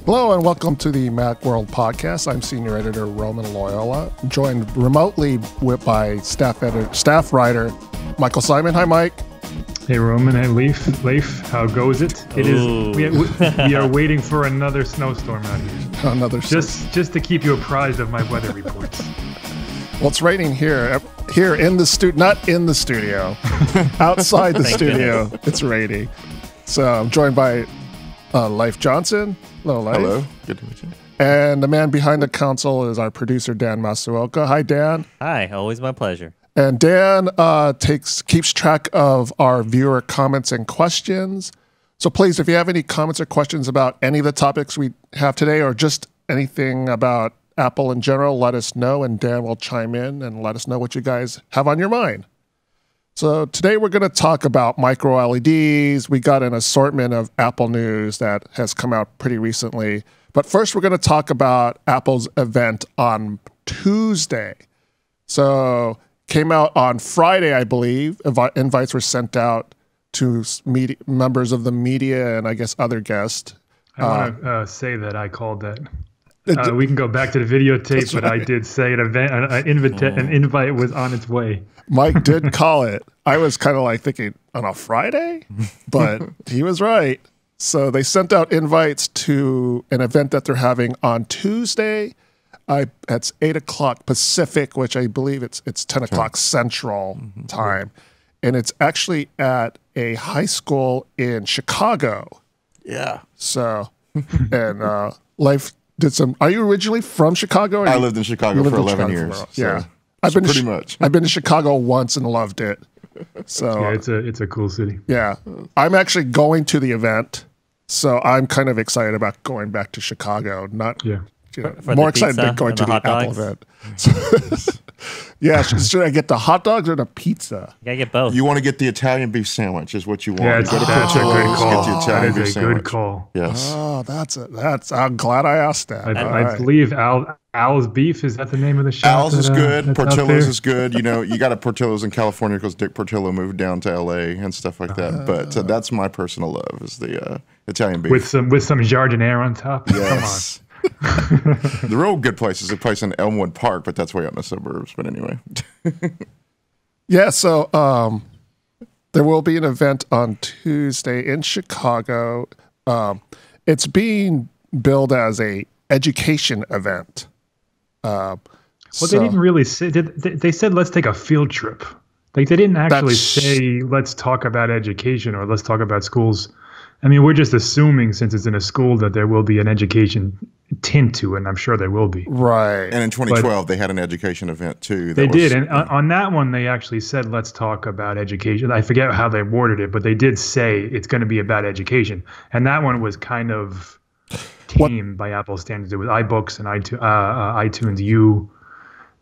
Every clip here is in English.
Hello and welcome to the Macworld podcast. I'm senior editor Roman Loyola, joined remotely by staff writer Michael Simon. Hi, Mike. Hey, Roman. Hey, Leif. How goes it? It is. We are waiting for another snowstorm out here. Just to keep you apprised of my weather reports. Well, it's raining here in the studio, not in the studio, outside the studio. It's raining. So I'm joined by Leif Johnson. Hello, Leif. Hello. Good to meet you. And the man behind the console is our producer, Dan Masuoka. Hi, Dan. Hi. Always my pleasure. And Dan keeps track of our viewer comments and questions. So please, if you have any comments or questions about any of the topics we have today or just anything about Apple in general, let us know, and Dan will chime in and let us know what you guys have on your mind. So today we're going to talk about micro LEDs. We got an assortment of Apple news that has come out pretty recently. But first we're going to talk about Apple's event on Tuesday. So came out on Friday, I believe. Invites were sent out to members of the media and I guess other guests. I want to say that I called that. We can go back to the videotape, but I did say an invite was on its way. Mike did call it. I was kind of like thinking, on a Friday? But he was right. So they sent out invites to an event that they're having on Tuesday. It's 8 o'clock Pacific, which I believe it's 10 o'clock Central time. And it's actually at a high school in Chicago. Yeah. So, and Leif did some. Are you originally from Chicago? I lived in Chicago for 11 years. Yeah. I've been pretty much. I've been to Chicago once and loved it. So yeah, it's a cool city. Yeah. I'm actually going to the event. So I'm kind of excited about going back to Chicago. More excited than going to the Apple event. Yeah, should I get the hot dogs or the pizza? You gotta get both. You want to get the Italian beef sandwich is what you want. Yeah, that's a good call. Yes. Oh, I'm glad I asked that. I believe Al's Beef, is that the name of the shop? Al's is good. Portillo's is good. You know, you got a Portillo's in California because Dick Portillo moved down to LA and stuff like that. But that's my personal love is the Italian beef. With some jardiniere on top? Yes. Come on. The real good place is a place in Elmwood Park, but that's way out in the suburbs. But anyway. Yeah, so there will be an event on Tuesday in Chicago. It's being billed as a education event. They didn't really say. They said let's take a field trip. Like they didn't actually say let's talk about education or let's talk about schools. I mean, we're just assuming since it's in a school that there will be an education tint to it, and I'm sure there will be. Right. And in 2012, they had an education event, too. They did, and on that one, they actually said, let's talk about education. I forget how they worded it, but they did say it's going to be about education. And that one was kind of tame by Apple standards. It was iBooks and iTunes U,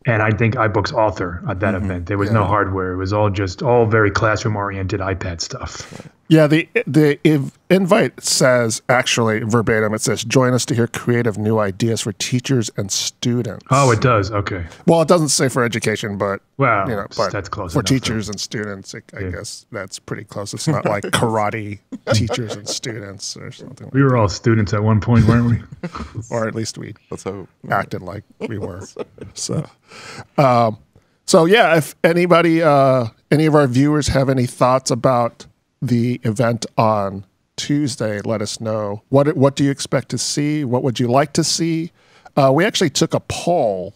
and I think iBooks Author at that event. There was no hardware. It was all very classroom-oriented iPad stuff. Yeah, the invite says, actually, verbatim, it says, join us to hear creative new ideas for teachers and students. Oh, it does? Okay. Well, it doesn't say for education, but, but that's close for enough, teachers and students, I guess that's pretty close. It's not like karate teachers and students or something. We were all students at one point, weren't we? Or at least we acted like we were. So yeah, if anybody, any of our viewers have any thoughts about the event on Tuesday, let us know. What do you expect to see? What would you like to see? We actually took a poll.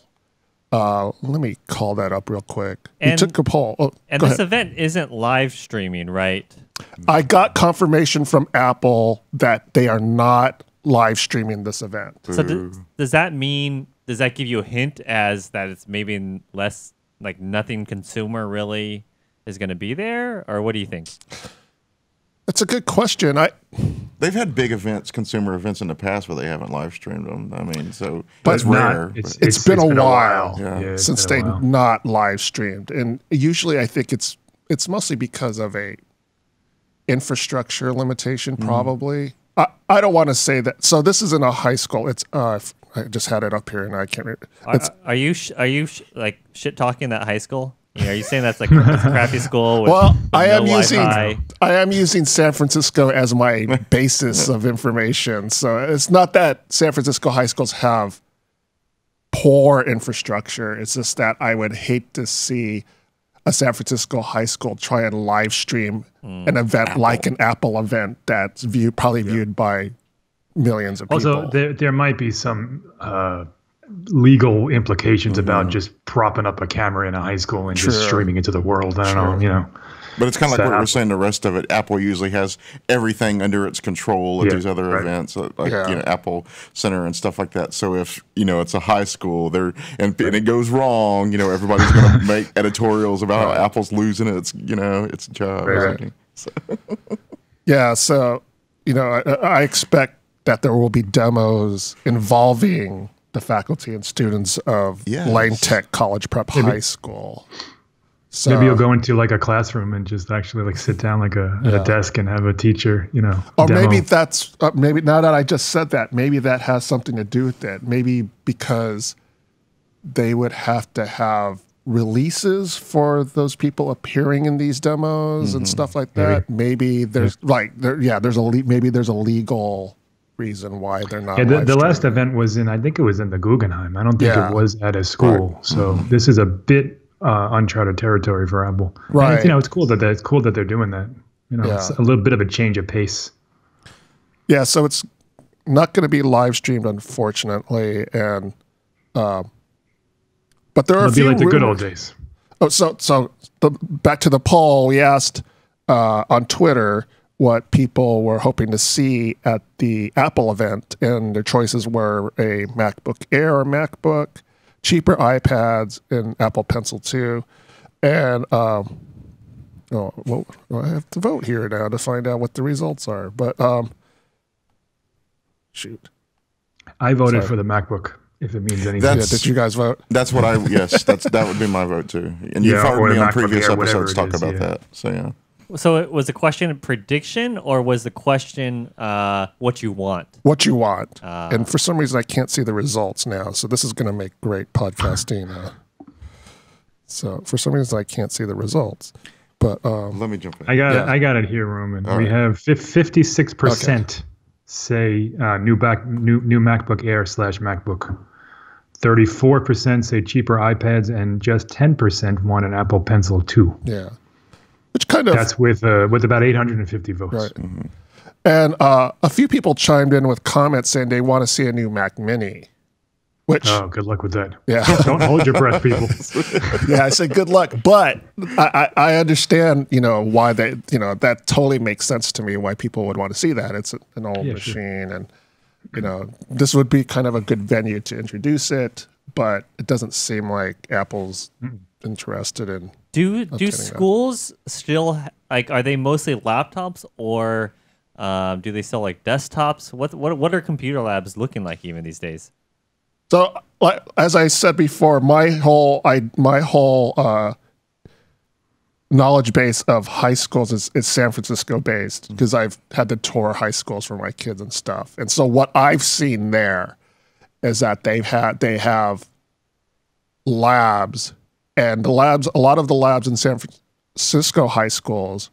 Let me call that up real quick. We took a poll. And this event isn't live streaming, right? I got confirmation from Apple that they are not live streaming this event. So does that mean, does that give you a hint as that it's maybe less, like nothing consumer really is going to be there? Or what do you think? That's a good question. They've had big events, consumer events in the past where they haven't live streamed them. I mean, so but it's rare. It's been a while since they while. Not live streamed, and usually I think it's mostly because of a infrastructure limitation, probably. I don't want to say that. So this is in a high school. It's I just had it up here and I can't remember. Are you like shit talking that high school? Are you saying that's like a crappy school with Well, no I am Wi-Fi? using San Francisco as my basis of information. So it's not that San Francisco high schools have poor infrastructure. It's just that I would hate to see a San Francisco high school try and live stream an event like an Apple event that's viewed by millions of people. Also, there might be some legal implications about just propping up a camera in a high school and just streaming it to the world. I don't know, But it's kind of like what we're saying. The rest of it, Apple usually has everything under its control at these other events, like Apple Center and stuff like that. So if it's a high school, and it goes wrong, everybody's going to make editorials about how Apple's losing its job. Right. So I expect that there will be demos involving the faculty and students of Lane Tech College Prep High School. So, maybe you'll go into like a classroom and just actually like sit down like at a desk and have a teacher, Or demo. maybe that's maybe now that I just said that, maybe that has something to do with it. Maybe because they would have to have releases for those people appearing in these demos and stuff like that. Maybe there's there's a legal reason why they're not. Yeah, the last event was I think it was in the Guggenheim. I don't think it was at a school. Right. So this is a bit uncharted territory for Apple. Right. And it's cool that they're doing that. It's a little bit of a change of pace. Yeah. So it's not going to be live streamed, unfortunately, and but there are a few like the rumors. good old days. Oh, so back to the poll, we asked on Twitter what people were hoping to see at the Apple event, and their choices were a MacBook Air or MacBook, cheaper iPads, and Apple Pencil 2. And I have to vote here now to find out what the results are. But shoot, I voted for the MacBook. If it means anything. Did you guys vote? That's what that would be my vote too. And you've heard me on previous episodes talk about that. So yeah. So it was the question a prediction, or was the question what you want? What you want. And for some reason, I can't see the results now. So this is going to make great podcasting. So for some reason, I can't see the result. But let me jump in. I got it here, Roman. We have 56% say new MacBook Air / MacBook. 34% say cheaper iPads, and just 10% want an Apple Pencil 2. Yeah. Which kind of that's with about 850 votes. Right. Mm-hmm. And a few people chimed in with comments saying they want to see a new Mac Mini. Which good luck with that. Yeah. Don't hold your breath, people. Yeah, I said good luck, but I understand why they that totally makes sense to me why people would want to see that. It's an old machine, and this would be kind of a good venue to introduce it, but it doesn't seem like Apple's interested in. Do schools still are they mostly laptops, or do they sell like desktops? What are computer labs looking like even these days? So, as I said before, my whole knowledge base of high schools is San Francisco based, because I've had to tour high schools for my kids and stuff. And so what I've seen there is that they have labs, and a lot of the labs in San Francisco high schools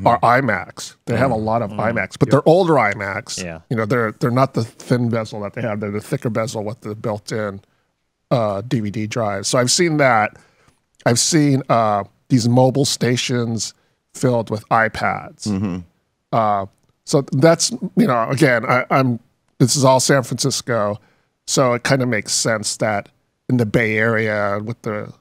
are iMacs. They have a lot of iMacs, but they're older iMacs. Yeah. They're not the thin bezel that they have. They're the thicker bezel with the built-in DVD drive. So I've seen that. I've seen these mobile stations filled with iPads. So that's again, this is all San Francisco, so it kind of makes sense that in the Bay Area with the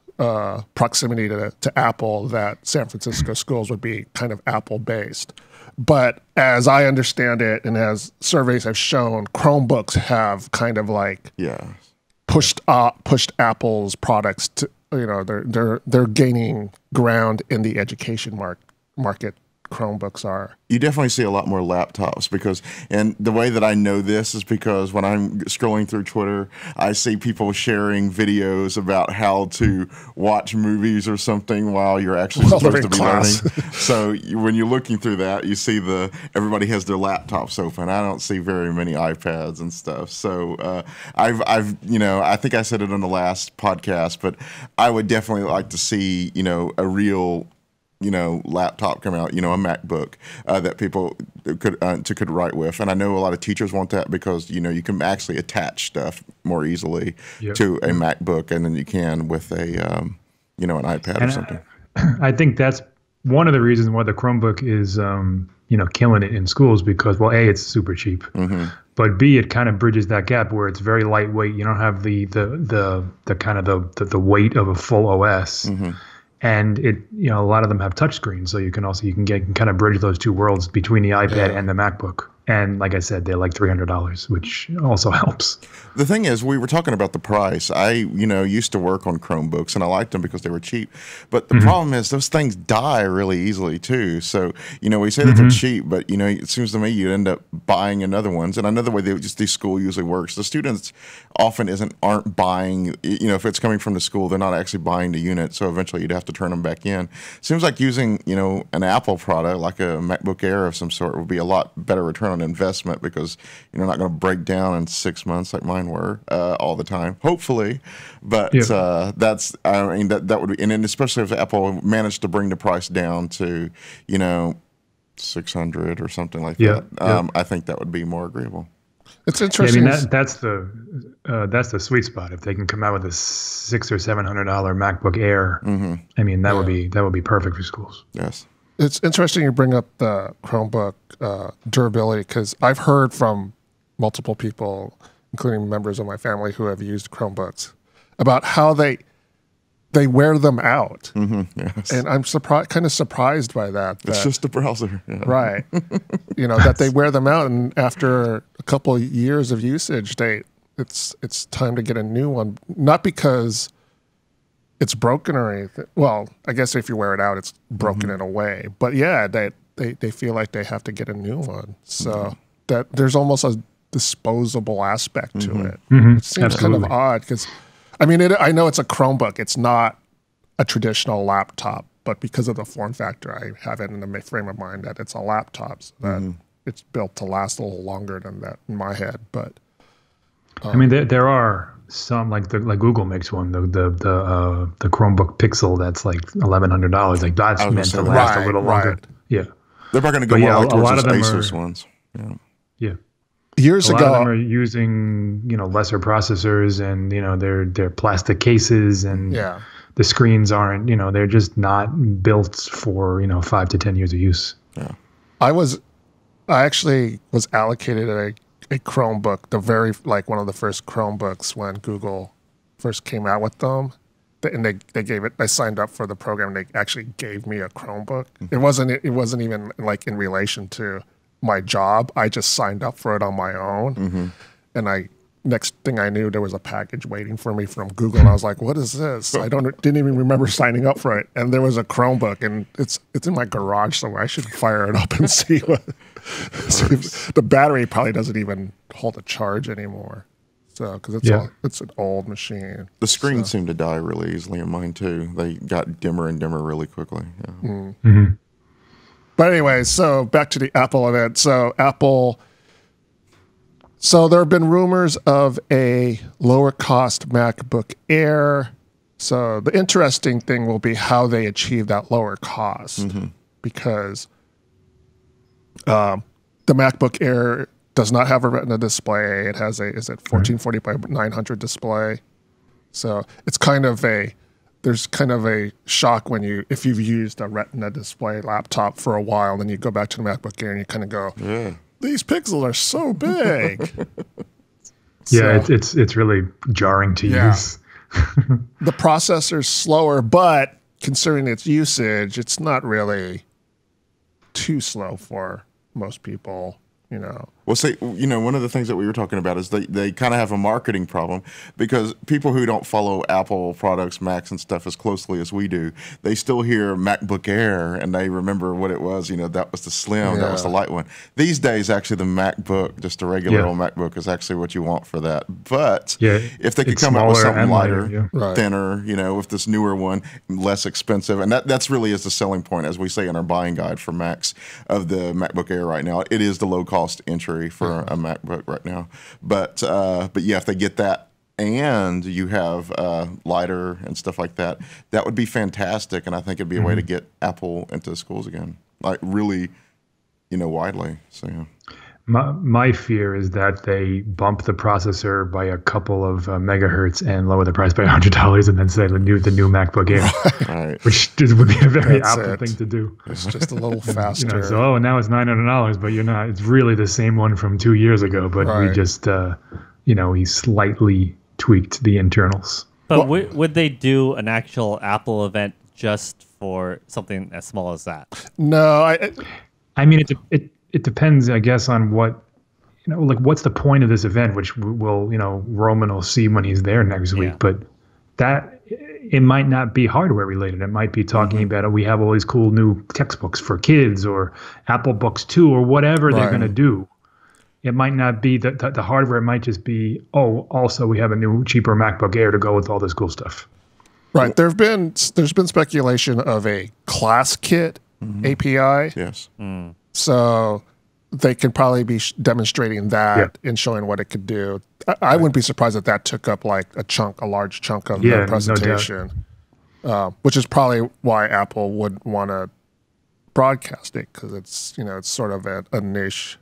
proximity to Apple, that San Francisco schools would be kind of Apple based. But as I understand it, and as surveys have shown, Chromebooks have kind of like pushed Apple's products to they're gaining ground in the education market Chromebooks are. You definitely see a lot more laptops because, and the way that I know this is because when I'm scrolling through Twitter, I see people sharing videos about how to watch movies or something while you're actually supposed to be learning. So when you're looking through that, you see everybody has their laptops open. I don't see very many iPads and stuff. So I've I think I said it on the last podcast, but I would definitely like to see a real laptop come out, a MacBook that people could write with. And I know a lot of teachers want that because, you can actually attach stuff more easily to a MacBook than you can with a, an iPad or something. I think that's one of the reasons why the Chromebook is, killing it in schools because, well, A, it's super cheap, but B, it kind of bridges that gap where it's very lightweight. You don't have the kind of the weight of a full OS. And it, a lot of them have touchscreens, so you can kind of bridge those two worlds between the iPad and the MacBook. And like I said, they're like $300, which also helps. The thing is, we were talking about the price. I, used to work on Chromebooks, and I liked them because they were cheap. But the problem is those things die really easily, too. So, we say that they're cheap, but, it seems to me you end up buying another ones. And another way the school usually works, the students often aren't buying, if it's coming from the school, they're not actually buying the unit. So eventually you'd have to turn them back in. Seems like using, an Apple product like a MacBook Air of some sort would be a lot better return on investment because you're not going to break down in 6 months like mine were all the time, hopefully. But that would be, and then especially if Apple managed to bring the price down to, $600 or something like that. I think that would be more agreeable. It's interesting. Yeah, that's the sweet spot. If they can come out with a $600 or $700 MacBook Air, that would be perfect for schools. Yes. It's interesting you bring up the Chromebook durability because I've heard from multiple people, including members of my family who have used Chromebooks, about how they wear them out. Yes. And I'm kind of surprised by that. It's just a browser. Yeah. Right. That they wear them out, and after a couple of years of usage, it's time to get a new one. Not because it's broken or anything. Well, I guess if you wear it out, it's broken in a way. But yeah, they feel like they have to get a new one. So that there's almost a disposable aspect to it. It seems kind of odd because, I know it's a Chromebook. It's not a traditional laptop, but because of the form factor, I have it in the frame of mind that it's a laptop. So that it's built to last a little longer than that in my head. But there are some like Google makes one, the Chromebook Pixel that's like $1,100. Like that's meant to last a little longer. Yeah, they're probably going to go more like towards those Asus ones. Yeah. Years ago, a lot of them are using lesser processors and they're plastic cases and the screens aren't they're just not built for 5 to 10 years of use. Yeah, I actually was allocated a Chromebook, one of the first Chromebooks when Google first came out with them, and they gave it. I signed up for the program. And they actually gave me a Chromebook. It wasn't even like in relation to my job. I just signed up for it on my own, and next thing I knew, there was a package waiting for me from Google, and I was like, "What is this?" I didn't even remember signing up for it, and there was a Chromebook, and it's in my garage somewhere. I should fire it up and see what. The battery probably doesn't even hold a charge anymore, so because it's an old machine. The screens seem to die really easily in mine too. They got dimmer and dimmer really quickly. Yeah. But anyway, so back to the Apple event. So there have been rumors of a lower cost MacBook Air. So the interesting thing will be how they achieve that lower cost, because the MacBook Air does not have a Retina display. It has a 1440 by 900 display. So it's there's kind of a shock if you've used a Retina display laptop for a while, then you go back to the MacBook Air and you kind of go, these pixels are so big. It's really jarring to use. The processor's slower, but considering its usage, it's not really too slow for most people. Well, see, one of the things that we were talking about is they kind of have a marketing problem because people who don't follow Apple products, Macs and stuff as closely as we do, they still hear MacBook Air and they remember what it was. That was the slim, that was the light one. These days, actually, the MacBook, just a regular old MacBook, is actually what you want for that. But if they could come up with something lighter, thinner, with this newer one, less expensive, and that's really is the selling point, as we say in our buying guide for Macs of the MacBook Air right now. It is the low cost entry for a MacBook right now, but yeah, if they get that and you have lighter and stuff like that, that would be fantastic, and I think it'd be a way to get Apple into schools again, like really, widely. So yeah. My fear is that they bump the processor by a couple of megahertz and lower the price by $100 and then say the new MacBook Air, which would be a very Apple thing to do. It's just a little faster. So now it's $900, but it's really the same one from 2 years ago, but we just, he slightly tweaked the internals. But would they do an actual Apple event just for something as small as that? No, I mean, it depends, I guess, on what, what's the point of this event, which will, Roman will see when he's there next week. But it might not be hardware related. It might be talking about, we have all these cool new textbooks for kids or Apple Books 2 or whatever they're going to do. It might not be the hardware. It might just be, also we have a new cheaper MacBook Air to go with all this cool stuff. Right. There's been speculation of a class kit API. Yes. So they can probably be demonstrating that and showing what it could do. I wouldn't be surprised if that took up like a large chunk of the presentation, which is probably why Apple would want to broadcast it, because it's it's sort of a niche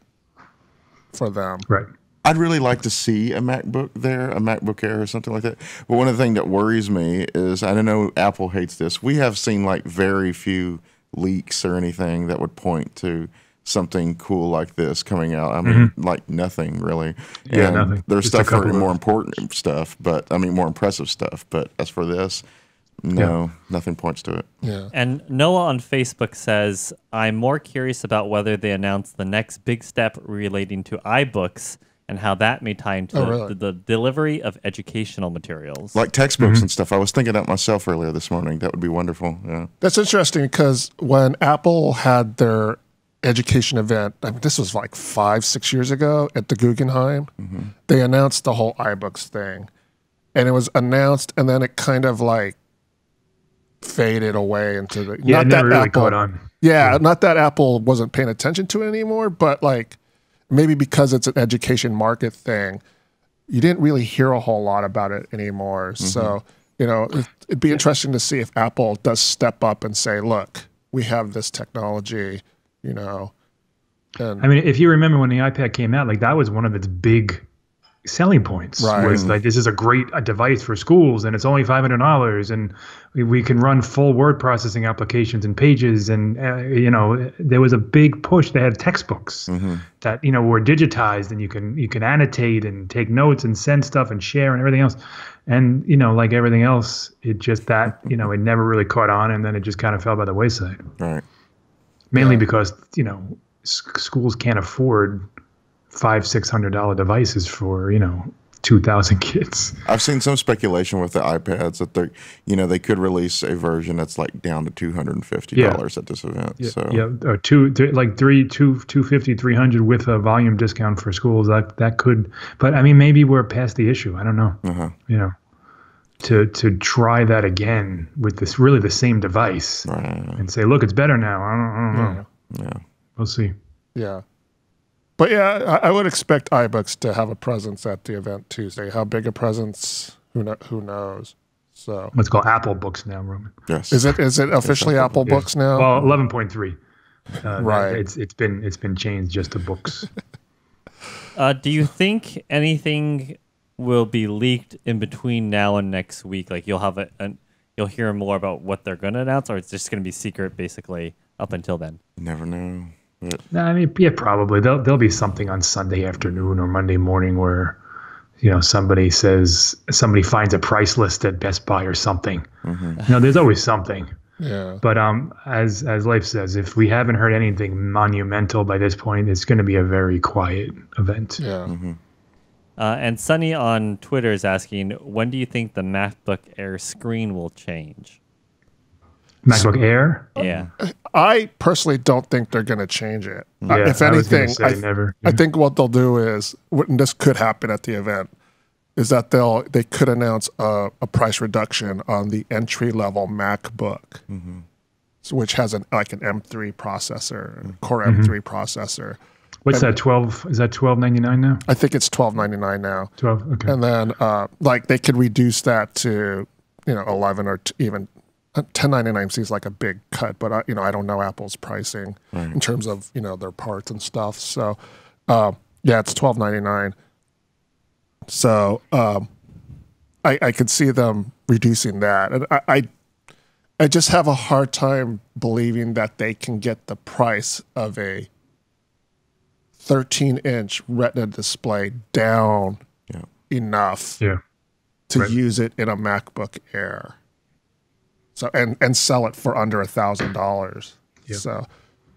for them. Right. I'd really like to see a MacBook there, a MacBook Air or something like that. But one of the things that worries me is, I don't know, Apple hates this. We have seen like very few leaks or anything that would point to something cool like this coming out. I mean, like nothing really. Yeah, nothing. There's stuff for more important stuff, but more impressive stuff. But as for this, nothing points to it. Yeah. And Noah on Facebook says, I'm more curious about whether they announce the next big step relating to iBooks and how that may tie into the delivery of educational materials. Like textbooks and stuff. I was thinking that myself earlier this morning. That would be wonderful. Yeah. That's interesting, because when Apple had their education event, this was like 5-6 years ago at the Guggenheim, they announced the whole iBooks thing. And it was announced, and then it kind of like faded away into the... Yeah, it never really caught on. Yeah, not that Apple wasn't paying attention to it anymore, but like maybe because it's an education market thing, you didn't really hear a whole lot about it anymore. So, it'd be interesting to see if Apple does step up and say, look, we have this technology, And I mean, if you remember when the iPad came out, like that was one of its big selling points. Right. Was like, this is a great device for schools, and it's only $500, and we can run full word processing applications and pages, and there was a big push. They had textbooks that were digitized, and you can annotate and take notes and send stuff and share and everything else. And like everything else, it just it never really caught on, and then it just kind of fell by the wayside. Right. Mainly because schools can't afford $500-600 devices for 2,000 kids. I've seen some speculation with the iPads that they could release a version that's like down to $250 at this event. Yeah, so or $250, $300 with a volume discount for schools. That could, but I mean, maybe we're past the issue. I don't know. To try that again with this really the same device and say, look, it's better now. I don't know. Yeah. We'll see. Yeah. But yeah, I would expect iBooks to have a presence at the event Tuesday. How big a presence? Who knows? So let's call Apple Books now, Roman. Yes. Is it officially Apple Books now? Well, 11.3. Right. It's been changed just to books. Do you think anything will be leaked in between now and next week? Like you'll have you'll hear more about what they're going to announce, or it's just going to be secret basically up until then? You never know. No, I mean, yeah, probably there'll be something on Sunday afternoon or Monday morning where, somebody finds a price list at Best Buy or something. There's always something. Yeah. But as Leif says, if we haven't heard anything monumental by this point, it's going to be a very quiet event. Yeah. And Sunny on Twitter is asking, when do you think the MacBook Air screen will change? MacBook Air? Yeah. I personally don't think they're going to change it. Yeah, If anything, never. I think what they'll do is, and this could happen at the event, is that they could announce a price reduction on the entry level MacBook, which has an M3 processor, Core M3 processor. What's that? 12? Is that $12.99 now? I think it's $12.99 now. 12. Okay. And then they could reduce that to 11 or even $10.99 seems like a big cut, but I don't know Apple's pricing in terms of their parts and stuff. So it's $12.99. So I could see them reducing that, and I just have a hard time believing that they can get the price of a 13-inch Retina display down enough to use it in a MacBook Air. So and sell it for under $1,000. Yeah. So,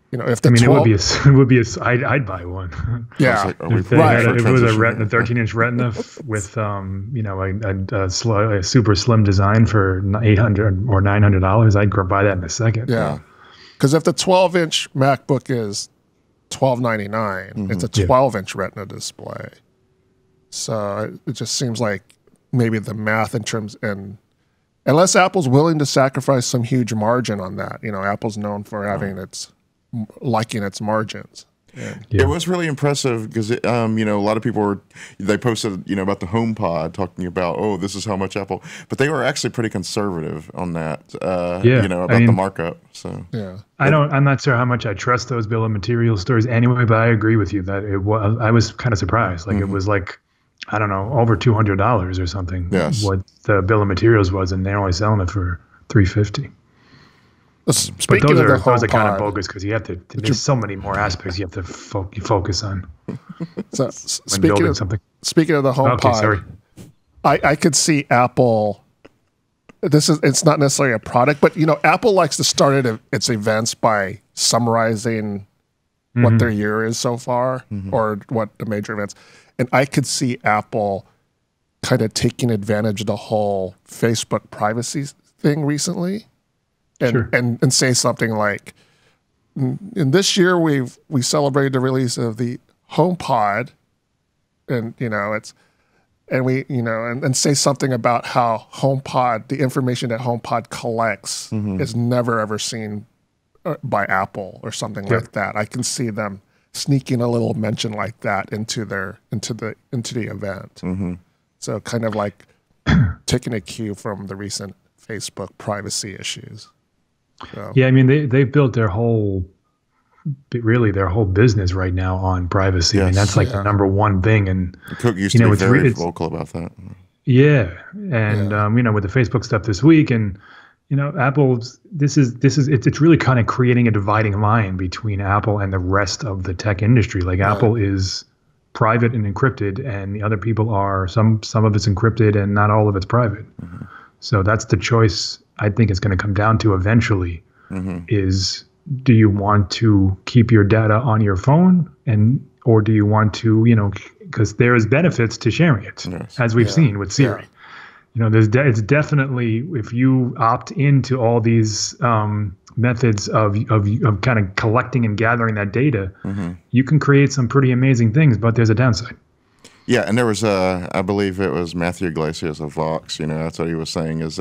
if the it would be I'd buy one. Yeah, if it was a Retina 13-inch Retina with a super slim design for $800 or $900, I'd buy that in a second. Yeah, because if the 12-inch MacBook is $12.99, it's a 12-inch Retina display. So it just seems like maybe the math in terms unless Apple's willing to sacrifice some huge margin on that. Apple's known for having liking its margins. It was really impressive because a lot of people they posted about the HomePod talking about this is how much Apple, but they were actually pretty conservative on that. About the markup. So I'm not sure how much I trust those bill of materials stories anyway, but I agree with you that I was kind of surprised. Like it was like, I don't know, over $200 or something. Yes. What the bill of materials was, and they're only selling it for $350. But those are kind of bogus because you have to. There's so many more aspects you have to focus on. So speaking of the HomePod, I could see Apple. It's not necessarily a product, but Apple likes to start its events by summarizing what their year is so far or what the major events, and I could see Apple kind of taking advantage of the whole Facebook privacy thing recently. And say something like, in this year we celebrated the release of the HomePod, and and say something about how HomePod, the information that HomePod collects, is never ever seen by Apple or something like that. I can see them sneaking a little mention like that into the event. So kind of like taking a cue from the recent Facebook privacy issues. So. Yeah, I mean they've built their whole business right now on privacy. Yes. I mean that's like the number one thing. And Cook used to be very vocal about that. Yeah, and with the Facebook stuff this week, and Apple's it's really kind of creating a dividing line between Apple and the rest of the tech industry. Like Apple is private and encrypted, and the other people are some of it's encrypted and not all of it's private. So that's the choice I think it's going to come down to eventually is, do you want to keep your data on your phone or do you want to, because there is benefits to sharing it, as we've seen with Siri. It's definitely, if you opt into all these methods of kind of collecting and gathering that data, you can create some pretty amazing things, but there's a downside. Yeah, and there was I believe it was Matthew Iglesias of Vox. That's what he was saying is,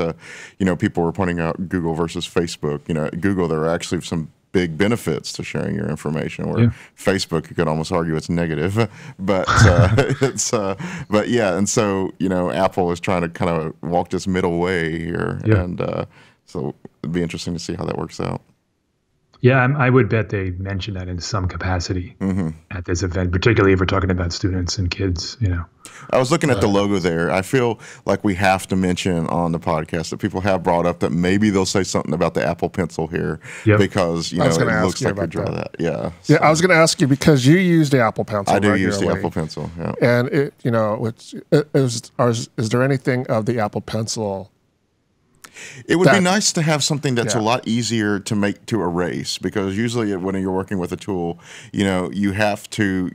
people were pointing out Google versus Facebook. At Google, there are actually some big benefits to sharing your information, where Facebook, you could almost argue it's negative. But and so Apple is trying to kind of walk this middle way here, and so it'd be interesting to see how that works out. Yeah, I would bet they mention that in some capacity at this event, particularly if we're talking about students and kids, I was looking at the logo there. I feel like we have to mention on the podcast that people have brought up that maybe they'll say something about the Apple Pencil here because, it looks like you draw that. Yeah. So. Yeah, I was going to ask you because you use the Apple Pencil I do regularly. use the Apple Pencil, yeah. And, is there anything of the Apple Pencil It would be nice to have something that's a lot easier to erase, because usually when you're working with a tool, you have to,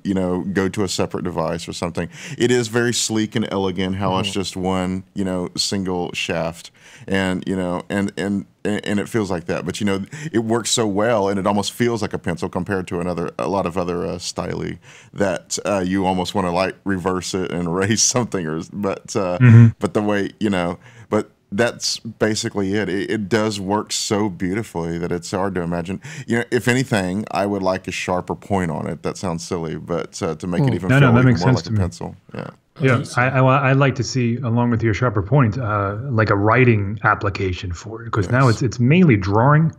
go to a separate device or something. It is very sleek and elegant how it's just one, single shaft, and it feels like that. But it works so well, and it almost feels like a pencil compared to a lot of other styli that you almost want to like reverse it and erase something, but the way but that's basically it. It does work so beautifully that it's hard to imagine. If anything, I would like a sharper point on it. That sounds silly, but to make it even feel even more like a pencil. Yeah. Yeah, I'd like to see, along with your sharper point, like a writing application for it, because now it's mainly drawing.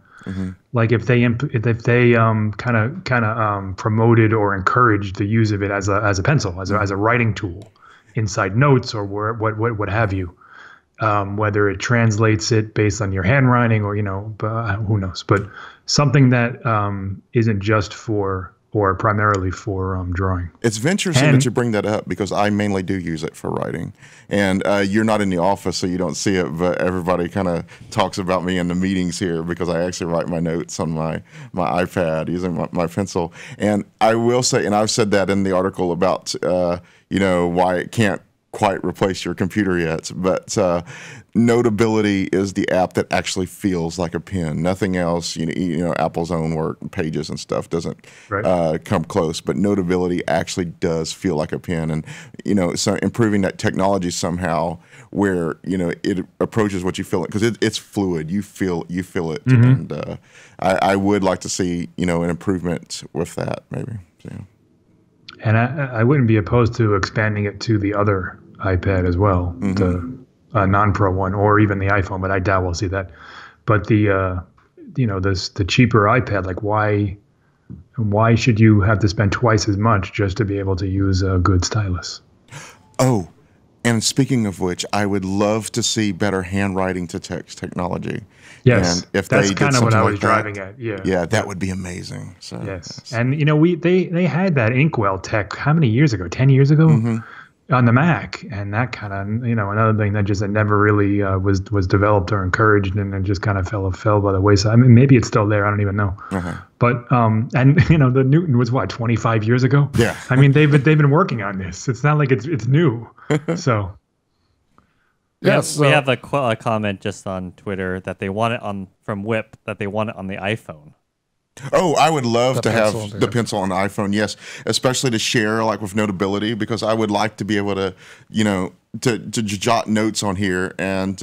Like if they kind of promoted or encouraged the use of it as a pencil, as a writing tool inside notes or what have you. Whether it translates it based on your handwriting or, who knows, but something that isn't just for or primarily for drawing. It's interesting that you bring that up, because I mainly do use it for writing. And you're not in the office, so you don't see it, but everybody kind of talks about me in the meetings here, because I actually write my notes on my iPad using my pencil. And I will say, and I've said that in the article about, why it can't quite replace your computer yet, but Notability is the app that actually feels like a pen. Nothing else, Apple's own work, Pages and stuff doesn't come close, but Notability actually does feel like a pen. And so improving that technology somehow where it approaches what you feel, because it's fluid. You feel it, and I would like to see an improvement with that maybe. So. And I wouldn't be opposed to expanding it to the other iPad as well, the non-Pro one, or even the iPhone, but I doubt we'll see that. But the cheaper iPad, like why should you have to spend twice as much just to be able to use a good stylus? Oh, and speaking of which, I would love to see better handwriting to text technology. Yes, and if that's they kind of what I was like driving at. Yeah, that would be amazing. So, yes, and they had that Inkwell tech how many years ago? 10 years ago. On the Mac, and that kind of another thing that just never really was developed or encouraged, and it just kind of fell by the wayside. I mean, maybe it's still there. I don't even know. But and the Newton was what, 25 years ago. Yeah. I mean, they've been working on this. It's not like it's new. So. Yes, we have a comment just on Twitter that they want it from Whip, that they want it on the iPhone. Oh, I would love to have the pencil on the iPhone, yes, especially to share like with Notability, because I would like to be able to, to jot notes on here, and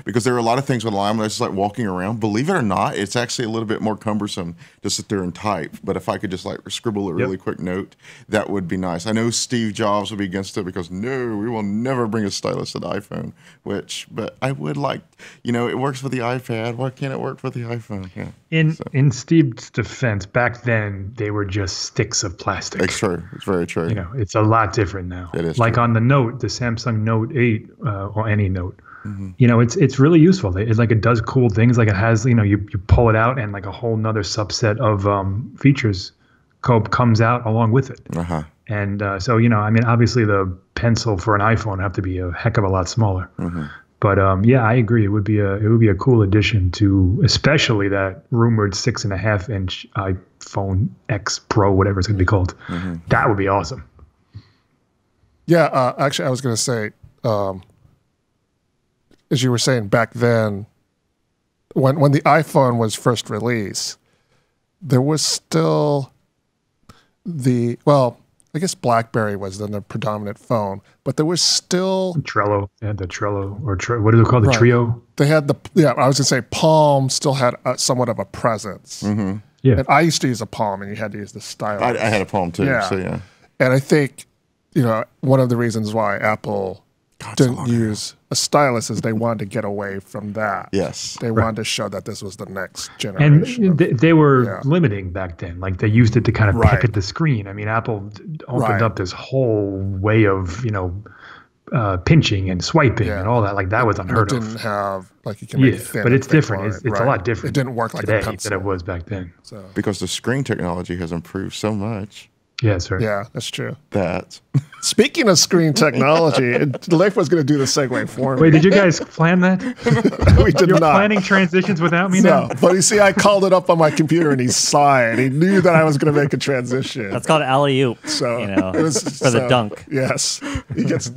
because there are a lot of things with Lime that's like walking around. Believe it or not, it's actually a little bit more cumbersome to sit there and type. But if I could just like scribble a really quick note, that would be nice. I know Steve Jobs would be against it, because no, we will never bring a stylus to the iPhone. But I would like, it works for the iPad. Why can't it work for the iPhone? Yeah. In Steve's defense, back then they were just sticks of plastic. It's true. It's very true. It's a lot different now. It is like true. On the Note, the Samsung Note 8 or any Note. It's really useful. It's like it does cool things. Like it has, you pull it out, and like a whole nother subset of features comes out along with it. And so I mean, obviously the pencil for an iPhone would have to be a heck of a lot smaller. But yeah, I agree. It would be a cool addition to, especially that rumored 6.5-inch iPhone X Pro, whatever it's going to be called. That would be awesome. Yeah, actually, I was going to say, as you were saying, back then, when the iPhone was first released, there was still I guess BlackBerry was then the predominant phone, but there was still Trello. They had the Trello, or what is it called, the Trio? They had I was going to say Palm still had somewhat of a presence. Yeah, and I used to use a Palm, and you had to use the stylus. I had a Palm too. Yeah. So yeah, and I think one of the reasons why Apple didn't use a stylus is they wanted to get away from that. Yes. They wanted to show that this was the next generation. And they were limiting back then. Like they used it to kind of pick at the screen. I mean, Apple opened up this whole way of, pinching and swiping and all that. Like that was unheard of. It didn't have, like you can make it thin. But it's different. It's a lot different. It didn't work like today a pencil than it was back then. So. Because the screen technology has improved so much. Yeah, sir. Yeah, that's true. That. Speaking of screen technology, Leif was going to do the segue for me. Wait, did you guys plan that? We did You're not. planning transitions without me No, now? but you see, I called it up on my computer and he saw it. He knew that I was going to make a transition. That's called alley-oop, So it was for the dunk. Yes. He gets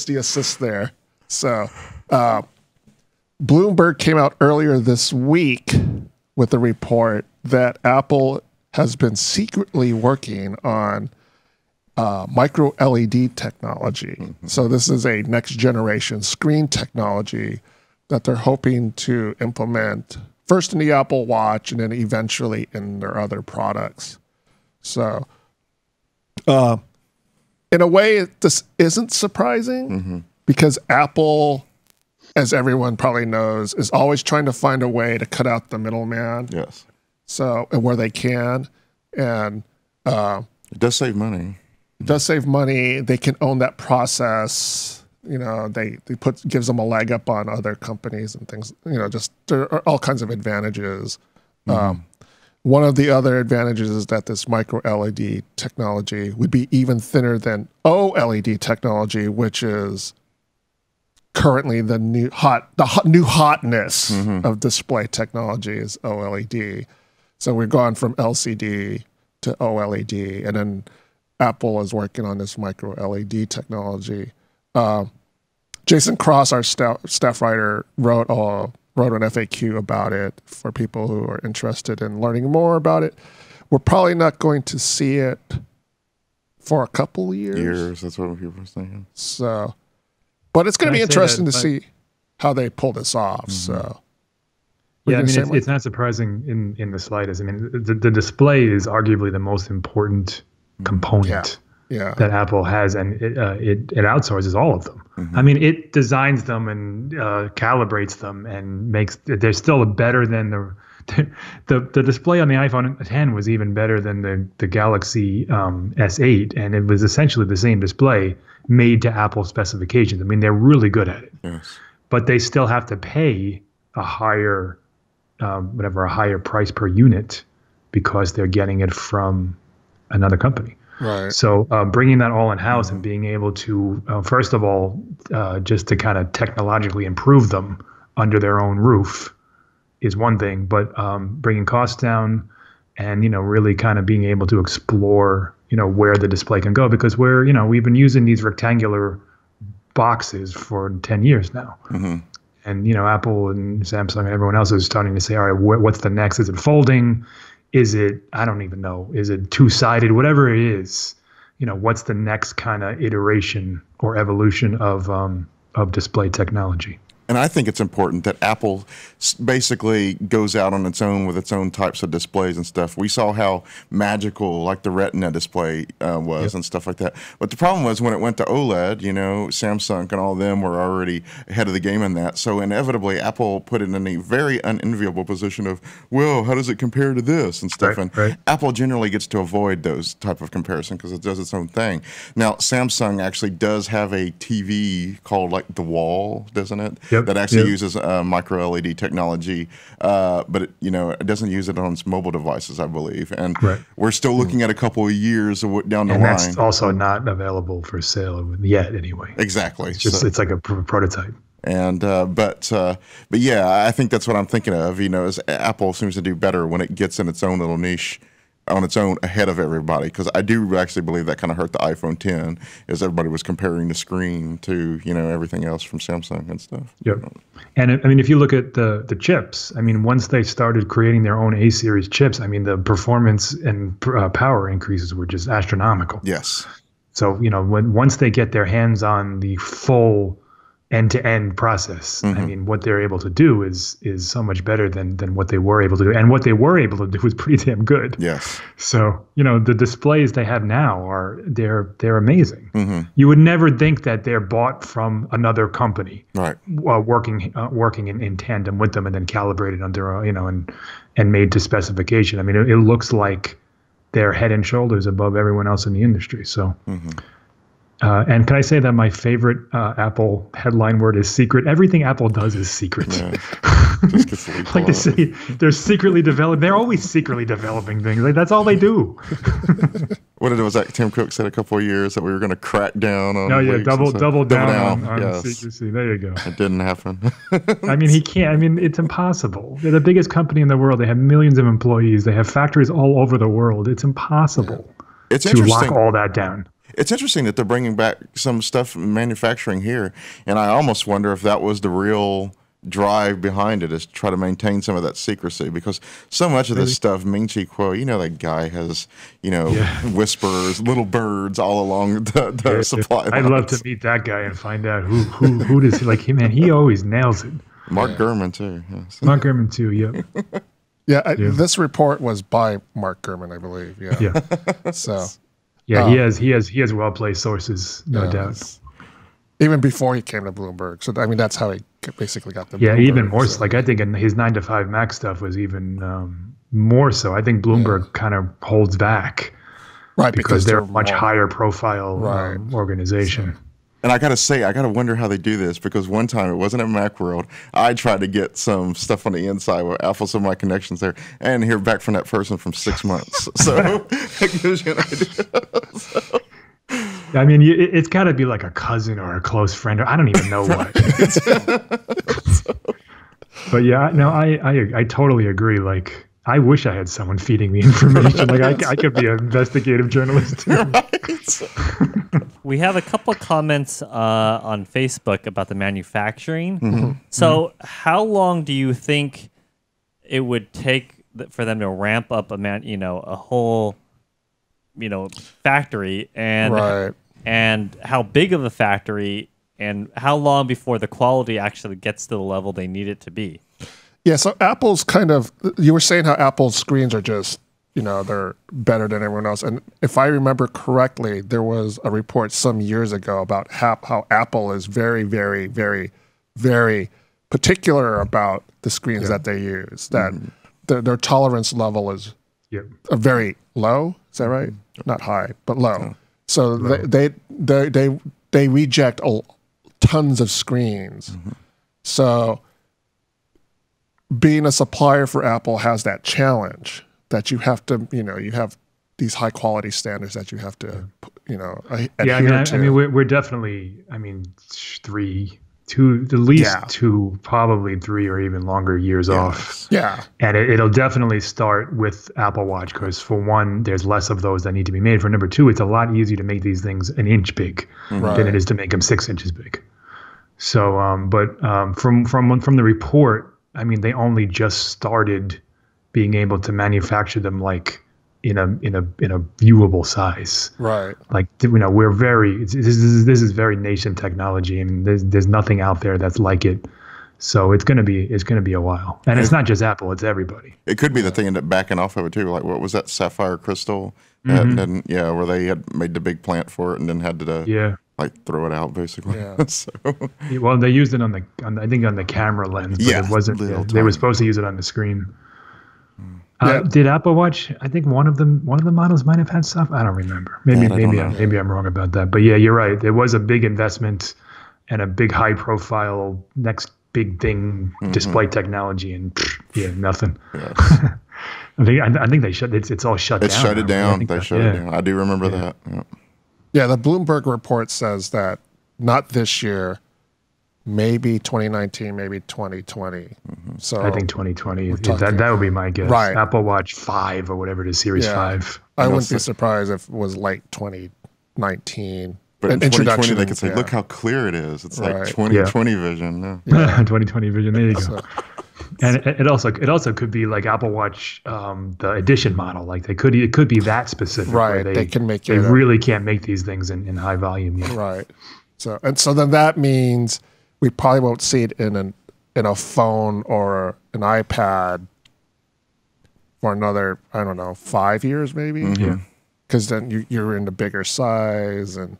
the assist there. So Bloomberg came out earlier this week with a report that Apple has been secretly working on micro LED technology. Mm-hmm. So this is a next generation screen technology that they're hoping to implement first in the Apple Watch and then eventually in their other products. So in a way, this isn't surprising because Apple, as everyone probably knows, is always trying to find a way to cut out the middleman. Yes. So, and where they can, and it does save money. It does save money. They can own that process. You know, gives them a leg up on other companies and things. You know, just there are all kinds of advantages. One of the other advantages is that this micro LED technology would be even thinner than OLED technology, which is currently the new hotness of display technology is OLED. So we've gone from LCD to OLED, and then Apple is working on this micro LED technology. Jason Cross, our staff writer, wrote an FAQ about it for people who are interested in learning more about it. We're probably not going to see it for a couple of years. That's what people are saying. So, but it's going to be interesting to see how they pull this off. So. Yeah, I mean, it's not surprising in the slightest. I mean, the display is arguably the most important component that Apple has, and it outsources all of them. I mean, it designs them and calibrates them and they're still better than the display on the iPhone X was even better than the Galaxy S8, and it was essentially the same display made to Apple specifications. I mean, they're really good at it. Yes. But they still have to pay a higher price per unit because they're getting it from another company. Right. So bringing that all in house and being able to, first of all, just to kind of technologically improve them under their own roof is one thing, but bringing costs down and, really kind of being able to explore, where the display can go, because we've been using these rectangular boxes for 10 years now. And, Apple and Samsung and everyone else is starting to say, all right, what's the next? Is it folding? Is it, I don't even know. Is it two-sided? Whatever it is, what's the next kind of iteration or evolution of display technology? And I think it's important that Apple basically goes out on its own with its own types of displays and stuff. We saw how magical like the Retina display was and stuff like that. But the problem was when it went to OLED, Samsung and all of them were already ahead of the game in that. So inevitably, Apple put it in a very unenviable position of, well, how does it compare to this and stuff? Right. Apple generally gets to avoid those type of comparison because it does its own thing. Now, Samsung actually does have a TV called like The Wall, doesn't it? That actually uses micro LED technology, but it doesn't use it on its mobile devices, I believe. And we're still looking at a couple of years down the line. And that's also not available for sale yet, anyway. Exactly. It's like a prototype. And but yeah, I think that's what I'm thinking of. Is Apple seems to do better when it gets in its own little niche on its own ahead of everybody, because I do actually believe that kind of hurt the iPhone X as everybody was comparing the screen to everything else from Samsung and stuff. Yep. And I mean, if you look at the chips, I mean, once they started creating their own A series chips, I mean, the performance and power increases were just astronomical. Yes. So once they get their hands on the full end-to-end process, I mean, what they're able to do is so much better than what they were able to do, and what they were able to do was pretty damn good. Yes. So the displays they have now they're amazing. You would never think that they're bought from another company, right? Working in tandem with them and then calibrated under and made to specification. I mean, it looks like they're head and shoulders above everyone else in the industry. So. And can I say that my favorite Apple headline word is secret? Everything Apple does is secret. Yeah. Just gets like they say, they're secretly developing. They're always secretly developing things. Like that's all they do. What was that Tim Cook said a couple of years that we were going to crack down on? Oh yeah, double down on yes. secrecy. There you go. It didn't happen. I mean, he can't. I mean, it's impossible. They're the biggest company in the world. They have millions of employees. They have factories all over the world. It's impossible to lock all that down. It's interesting that they're bringing back some stuff manufacturing here, and I almost wonder if that was the real drive behind it, is to try to maintain some of that secrecy, because so much of this stuff, Ming Chi Kuo, that guy has, whispers, little birds all along the supply lines. I'd love to meet that guy and find out who does he like him, and he always nails it. Mark Gurman too. Yes. Mark Gurman too. Yep. This report was by Mark Gurman, I believe. Yeah. So. Yeah, he has well-placed sources, no doubt. Even before he came to Bloomberg. So, I mean, that's how he basically got the Bloomberg. Yeah, even more so. Like, I think in his 9to5 Mac stuff was even more so. I think Bloomberg kind of holds back. Right, because they're a much higher profile organization. And I got to say, I got to wonder how they do this, because one time, it wasn't at Macworld, I tried to get some stuff on the inside with Apple, some of my connections there, and hear back from that person from 6 months. So it gives you an idea. I mean, it's got to be like a cousin or a close friend, or I don't even know what. But yeah, no, I totally agree. Like, I wish I had someone feeding me information. Like I could be an investigative journalist too. Right. We have a couple of comments on Facebook about the manufacturing. Mm-hmm. So how long do you think it would take for them to ramp up a whole, factory, and how big of a factory, and how long before the quality actually gets to the level they need it to be? Yeah, so Apple's you were saying how Apple's screens are just, they're better than everyone else. And if I remember correctly, there was a report some years ago about how Apple is very, very, very, very particular about the screens that they use, that their tolerance level is very low. Is that right? Not high, but low. So low. They reject tons of screens. Mm-hmm. So being a supplier for Apple has that challenge that you have to, you have these high quality standards that you have to, adhere to. I mean, we're definitely, at least 2, probably 3 or even longer years off. Yeah. And it'll definitely start with Apple Watch, because for one, there's less of those that need to be made. For number 2, it's a lot easier to make these things an inch big than it is to make them 6 inches big. So, from the report, I mean, they only just started being able to manufacture them like in a viewable size. Right. Like, we're this is very nascent technology. I mean, there's nothing out there that's like it. So it's gonna be a while. And it's not just Apple, it's everybody. It could be that they end up backing off of it too. Like, what was that, Sapphire Crystal? And where they had made the big plant for it and then had to throw it out basically. Yeah. Well, they used it on the camera lens, but it wasn't. They were supposed to use it on the screen. Did Apple Watch? I think one of the models might have had stuff. I don't remember. Maybe I'm wrong about that. But yeah, you're right. There was a big investment and a big high profile next big thing display technology, and nothing. Yes. I think they shut. It's all shut down. It shut it down. They shut it down. I do remember that. Yeah. Yeah, the Bloomberg report says that not this year, maybe 2019, maybe 2020. Mm-hmm. So I think 2020. That would be my guess. Right. Apple Watch 5 or whatever it is, Series 5. I wouldn't be surprised if it was late 2019. But in 2020, they could say, look how clear it is. It's like 2020 vision. Yeah. 2020 vision. There you go. And it also could be like Apple Watch, the edition model. Like it could be that specific. Right. They can make it. They really can't make these things in high volume yet. Right. So then that means we probably won't see it in a phone or an iPad for another, I don't know, 5 years maybe. Mm-hmm. Yeah. Because then you're in the bigger size and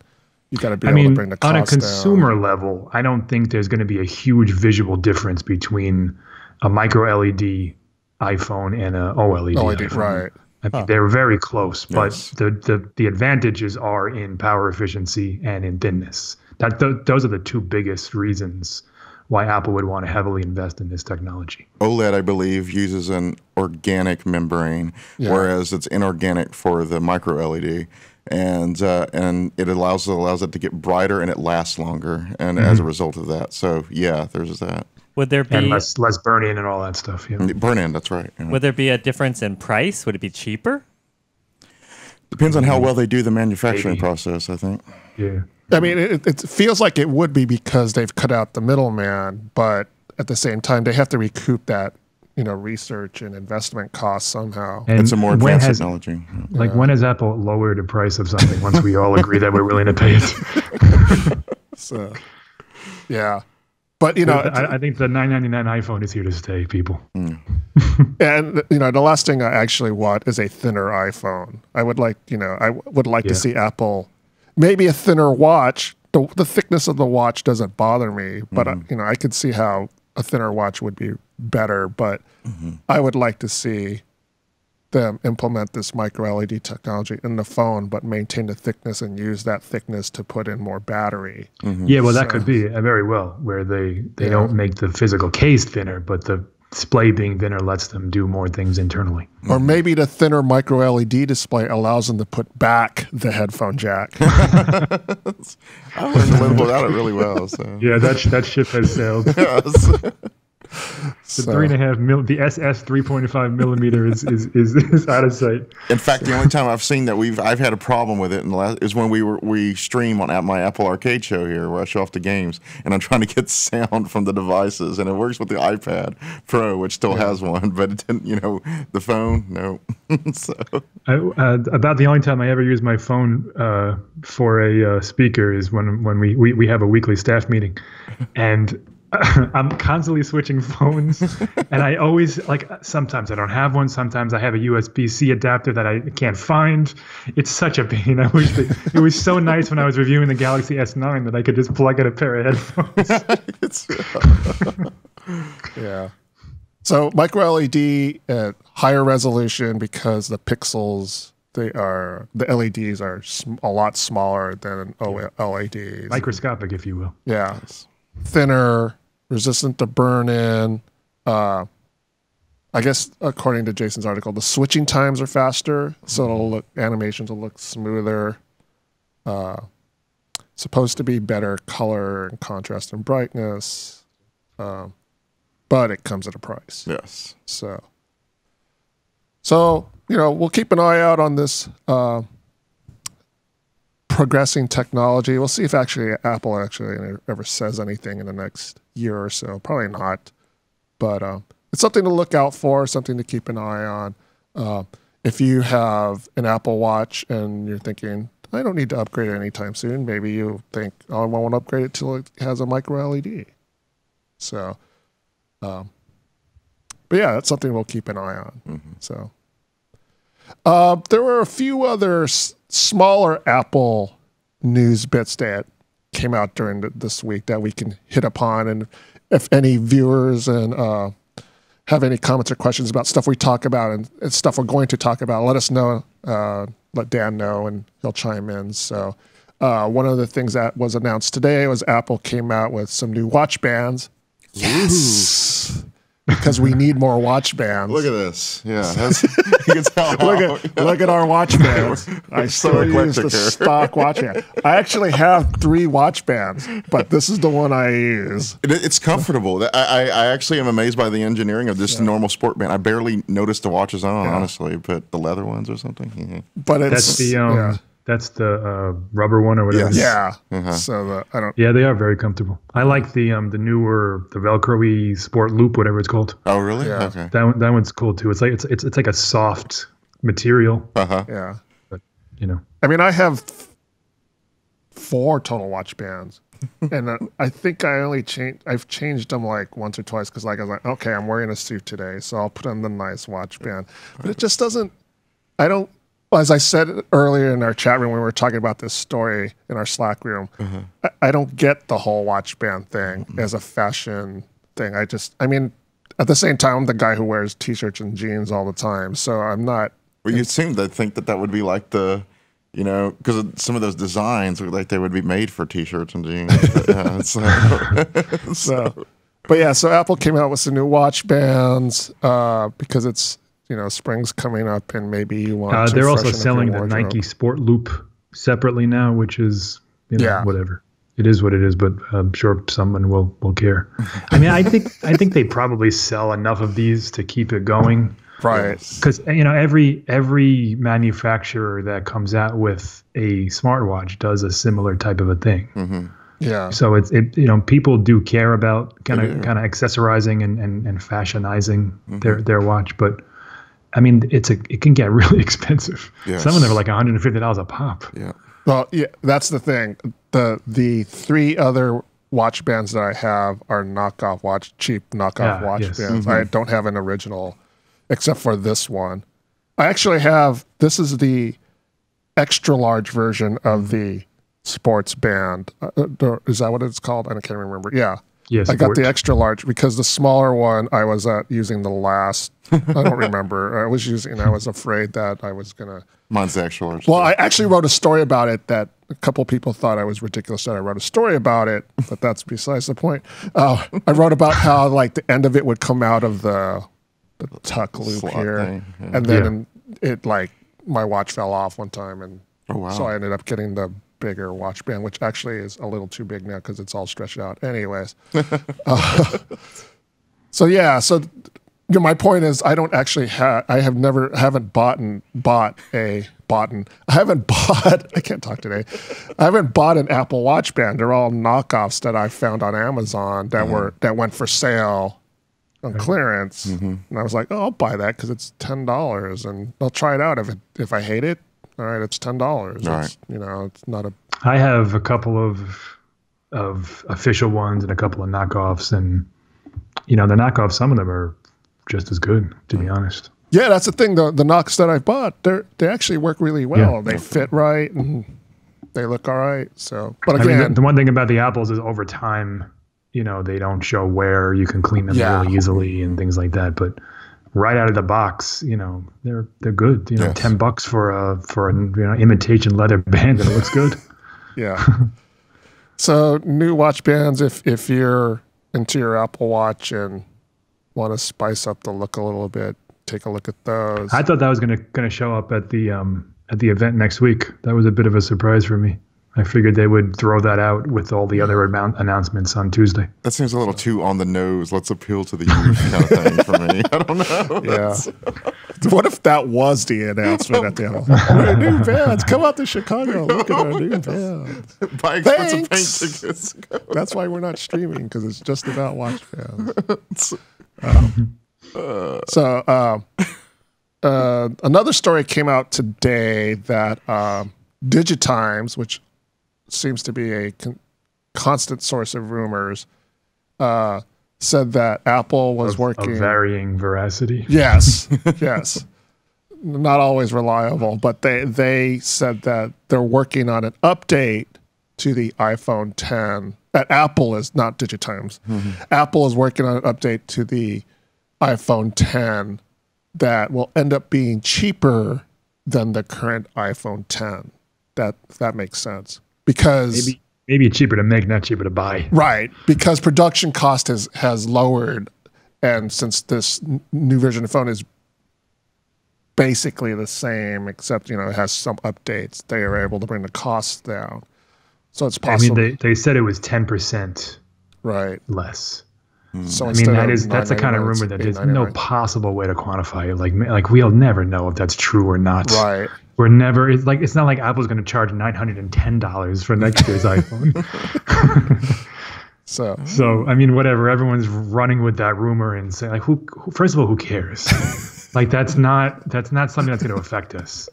you got to be able to bring the cost down. On a consumer level, I don't think there's going to be a huge visual difference between a micro LED iPhone and a OLED iPhone. Right. I mean, they're very close, but the advantages are in power efficiency and in thinness. Those are the two biggest reasons why Apple would want to heavily invest in this technology. OLED, I believe, uses an organic membrane, whereas it's inorganic for the micro LED, and it allows it to get brighter and it lasts longer, and as a result of that, so yeah, there's that. Would there be and less burn-in and all that stuff? Yeah. Burn-in, that's right. Yeah. Would there be a difference in price? Would it be cheaper? Depends on how well they do the manufacturing process, I think. Yeah. I mean, it feels like it would be because they've cut out the middleman, but at the same time, they have to recoup that, research and investment costs somehow. And it's a more advanced technology. When has Apple lowered the price of something once we all agree that we're willing to pay it? So, yeah. But, I think the $999 iPhone is here to stay, people. And, the last thing I actually want is a thinner iPhone. I would like, to see Apple, maybe a thinner watch. The thickness of the watch doesn't bother me, but, I could see how a thinner watch would be better. But I would like to see them implement this micro LED technology in the phone, but maintain the thickness and use that thickness to put in more battery. Yeah, well, that could be very well, where they don't make the physical case thinner, but the display being thinner lets them do more things internally. Or maybe the thinner micro LED display allows them to put back the headphone jack. I learned to live without it really well. So. Yeah, that ship has sailed. Yes. The 3.5 the SS 3.5 millimeter is out of sight. In fact, the only time I've seen that I've had a problem with it is when we stream on my Apple Arcade show here, where I show off the games, and I'm trying to get sound from the devices, and it works with the iPad Pro, which still has one, but it didn't. The phone, no. So about the only time I ever use my phone for a speaker is when we have a weekly staff meeting, and I'm constantly switching phones, and I always, sometimes I don't have one. Sometimes I have a USB-C adapter that I can't find. It's such a pain. I wish it was so nice when I was reviewing the Galaxy S9 that I could just plug in a pair of headphones. Yeah. So micro LED at higher resolution because the pixels, the LEDs are a lot smaller than OLEDs. Microscopic, if you will. Yeah. Thinner, resistant to burn-in. I guess according to Jason's article, the switching times are faster, so animations will look smoother. Supposed to be better color and contrast and brightness, but it comes at a price. Yes. So we'll keep an eye out on this progressing technology. We'll see if Apple ever says anything in the next year or so. Probably not, but it's something to look out for, something to keep an eye on. If you have an Apple Watch and you're thinking, I don't need to upgrade it anytime soon, maybe you think, I want to upgrade it till it has a micro LED. So, but yeah, that's something we'll keep an eye on. So, there were a few other smaller Apple news bits that came out during this week that we can hit upon. And if any viewers and have any comments or questions about stuff we talk about and stuff we're going to talk about, let us know. Let Dan know, and he'll chime in. So one of the things that was announced today was Apple came out with some new watch bands. Yes. Because we need more watch bands. Look at this. Yeah. You can tell look at our watch bands. I still use the stock watch band. I actually have 3 watch bands, but this is the one I use. It's comfortable. I actually am amazed by the engineering of this normal sport band. I barely noticed the watches on, honestly, but the leather ones or something. But that's the rubber one or whatever. Yes. Yeah. So Yeah, they are very comfortable. I like the newer Velcro-y Sport Loop, whatever it's called. Oh, really? Yeah. Okay. That one's cool too. It's like a soft material. Yeah. But I mean, I have 4 total watch bands, and I think I've changed them like once or twice because I was like, okay, I'm wearing a suit today, so I'll put on the nice watch band. But it just doesn't. As I said earlier in our chat room when we were talking about this story in our Slack room, I don't get the whole watch band thing as a fashion thing. At the same time, I'm the guy who wears T-shirts and jeans all the time, so I'm not Well, you'd seem to think that would be like the, because some of those designs look like they would be made for T-shirts and jeans. But yeah, so Apple came out with some new watch bands because it's spring's coming up and maybe you want. They're also selling the Nike Sport Loop separately now, which is whatever. It is what it is, but I'm sure someone will care. I mean, I think they probably sell enough of these to keep it going. Right. Because every manufacturer that comes out with a smartwatch does a similar type of a thing. Mm-hmm. Yeah. So it people do care about kind of accessorizing and fashionizing their watch, but I mean it can get really expensive. Yes. Some of them are like $150 a pop. Yeah. Well, yeah, that's the thing. The three other watch bands that I have are cheap knockoff watch bands. Mm-hmm. I don't have an original, except for this one. I actually have. This is the extra large version of the sports band. Is that what it's called? I can't remember. Yeah. Yes. I got the extra large because the smaller one I was using the last. I don't remember. I was afraid that I was gonna. Mine's the extra large. Well, I actually wrote a story about it that a couple people thought I was ridiculous that I wrote a story about it, but that's besides the point. I wrote about how like the end of it would come out of the tuck loop slot here, and then it like my watch fell off one time, and so I ended up getting the bigger watch band, which actually is a little too big now because it's all stretched out. Anyways, so my point is I don't actually have. I haven't bought an Apple Watch band. They're all knockoffs that I found on Amazon that went for sale on clearance, and I was like, I'll buy that because it's $10, and I'll try it out. If I hate it, all right, it's $10. Right. It's not a. I have a couple of official ones and a couple of knockoffs, and the knockoffs, some of them are just as good, to be honest. Yeah, that's the thing. The knocks that I bought, they actually work really well. Yeah. They fit right and they look all right. So, but again, the one thing about the Apples is over time, they don't show wear. You can clean them really easily and things like that. But right out of the box, they're good. $10 for a imitation leather band and it looks good. Yeah. So new watch bands, if you're into your Apple Watch and want to spice up the look a little bit, take a look at those. I thought that was gonna show up at the event next week. That was a bit of a surprise for me. I figured they would throw that out with all the other announcements on Tuesday. That seems a little too on the nose. Let's appeal to the youth kind of thing for me. I don't know. Yeah. What if that was the announcement at the end? Our new bands. Come out to Chicago. Look at our new bands. Buy expensive paint tickets. That's why we're not streaming, because it's just about watch bands. Another story came out today that Digitimes, which seems to be a constant source of rumors, said that Apple was working of varying veracity. Yes, yes, not always reliable, but they said that they're working on an update to the iPhone 10. That Apple is not Digitimes. Mm-hmm. Apple is working on an update to the iPhone 10 that will end up being cheaper than the current iPhone 10. That makes sense, because maybe cheaper to make, not cheaper to buy. Right, because production cost has lowered, and since this new version of phone is basically the same, except it has some updates, they are able to bring the costs down. So it's possible. I mean, they said it was 10% less. So that's the kind of rumor that there's no possible way to quantify it. Like we'll never know if that's true or not. Right. We're never. It's not like Apple's going to charge $910 for next year's iPhone. So I mean, whatever. Everyone's running with that rumor and saying, who? First of all, who cares? That's not something that's going to affect us.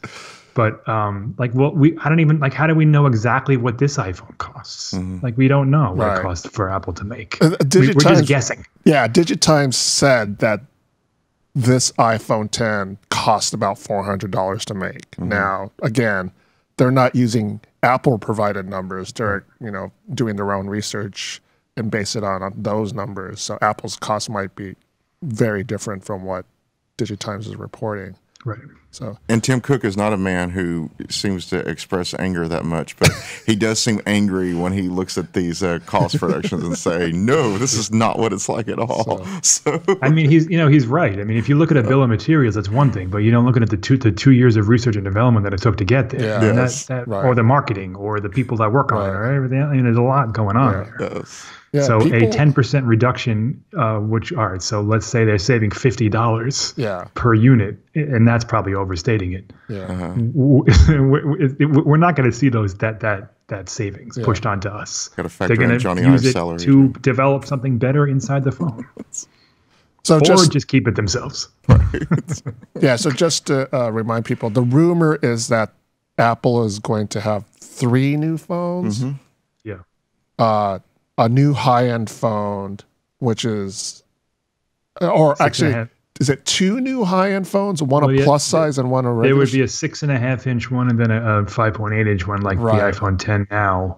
But I don't even how do we know exactly what this iPhone costs? Mm-hmm. We don't know what it costs for Apple to make. We're just guessing. Yeah, Digitimes said that this iPhone 10 cost about $400 to make. Mm-hmm. Now, again, they're not using Apple provided numbers. They're doing their own research and base it on those numbers. So Apple's cost might be very different from what Digitimes is reporting. Right. So, and Tim Cook is not a man who seems to express anger that much, but he does seem angry when he looks at these cost reductions and say, "No, this is not what it's like at all." So I mean, he's right. I mean, if you look at a bill of materials, that's one thing, but you don't look at the 2 years of research and development that it took to get there, Yeah. Yes. or the marketing, or the people that work on it, or everything. I mean, there's a lot going on there. yes. yeah, So a people- 10% reduction, all right, so let's say they're saving $50 Yeah. per unit, and that's probably overstating it. Yeah. We're not going to see that savings pushed onto us. Got to They're factor going in to Johnny use Ive's it salary. to develop something better inside the phone, So or just just keep it themselves. yeah, so just to remind people, the rumor is that Apple is going to have 3 new phones. Yeah. A new high-end phone, which is, or actually, 6.5. is it 2 new high-end phones? One Well, a yeah, plus size and one a regular. There would be a 6.5-inch one, and then a 5.8-inch one, like Right. the iPhone 10 now,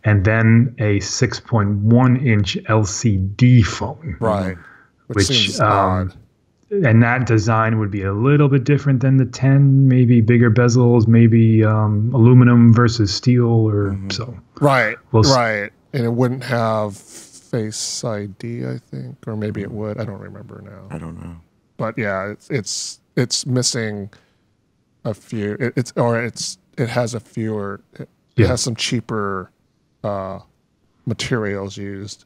and then a 6.1-inch LCD phone. right, Which, seems odd. And that design would be a little bit different than the 10, maybe bigger bezels, maybe aluminum versus steel, or so. Right, we'll see. right, and it wouldn't have Face ID, I think, or maybe it would. I don't remember now. I don't know. But yeah, it's missing a few. It has a fewer. It has some cheaper materials used.